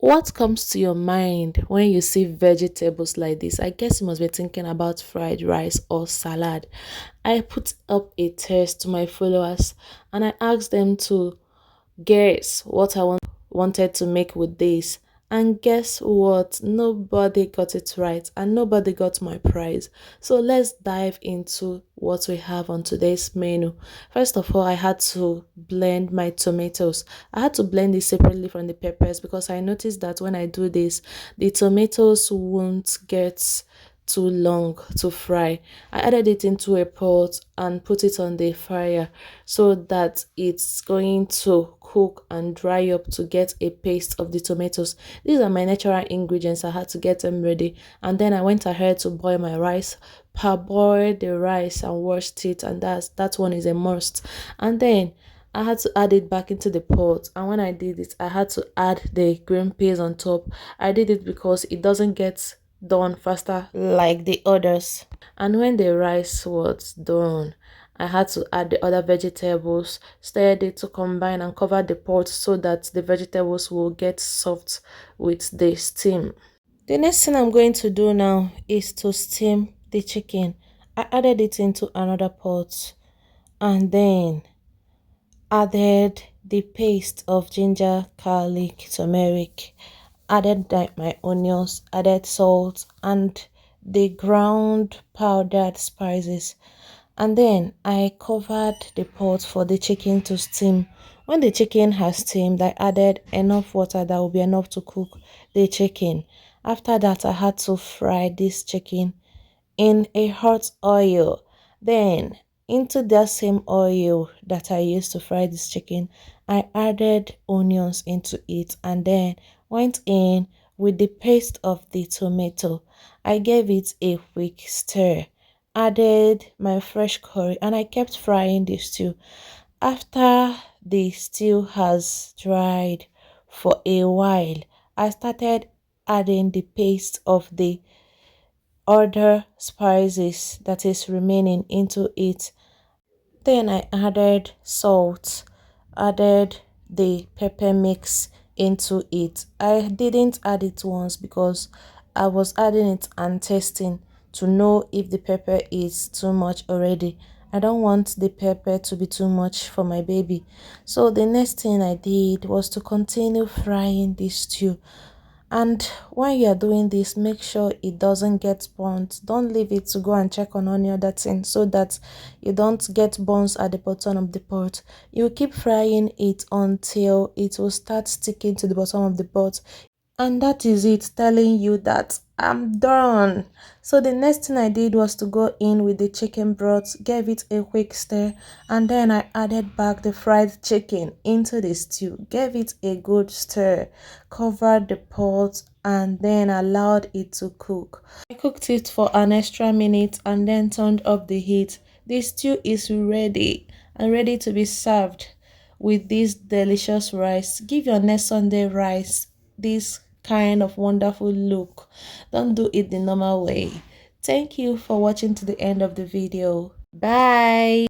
What comes to your mind when you see vegetables like this? I guess you must be thinking about fried rice or salad. I put up a test to my followers and I asked them to guess what I wanted to make with this. And guess what? Nobody got it right and nobody got my prize. So let's dive into what we have on today's menu. First of all, I had to blend my tomatoes. I had to blend it separately from the peppers because I noticed that when I do this, the tomatoes won't get too long to fry. I added it into a pot and put it on the fire so that it's going to cook and dry up to get a paste of the tomatoes. These are my natural ingredients. I had to get them ready, and then I went ahead to boil my rice. Parboiled the rice and washed it, and that one is a must. And then I had to add it back into the pot, and when I did it, I had to add the green peas on top. I did it because it doesn't get done faster like the others. And when the rice was done, I had to add the other vegetables, stirred it to combine and cover the pot so that the vegetables will get soft with the steam. The next thing I'm going to do now is to steam the chicken. I added it into another pot and then added the paste of ginger, garlic, turmeric, added my onions, added salt and the ground powdered spices. And then I covered the pot for the chicken to steam. When the chicken has steamed, I added enough water that will be enough to cook the chicken. After that, I had to fry this chicken in a hot oil. Then into that same oil that I used to fry this chicken, I added onions into it and then went in with the paste of the tomato. I gave it a quick stir, added my fresh curry, and I kept frying the stew. After the stew has dried for a while, I started adding the paste of the other spices that is remaining into it. Then I added salt, added the pepper mix into it. I didn't add it once because I was adding it and testing to know if the pepper is too much already. I don't want the pepper to be too much for my baby. So the next thing I did was to continue frying this stew. And when you are doing this, make sure it doesn't get burnt. Don't leave it to go and check on any other thing so that you don't get burns at the bottom of the pot. You keep frying it until it will start sticking to the bottom of the pot, and that is it telling you that I'm done. So the next thing I did was to go in with the chicken broth, gave it a quick stir, and then I added back the fried chicken into the stew, gave it a good stir, covered the pot, and then allowed it to cook. I cooked it for an extra minute and then turned up the heat. The stew is ready and ready to be served with this delicious rice. Give your next Sunday rice this kind of wonderful look. Don't do it the normal way. Thank you for watching to the end of the video. Bye.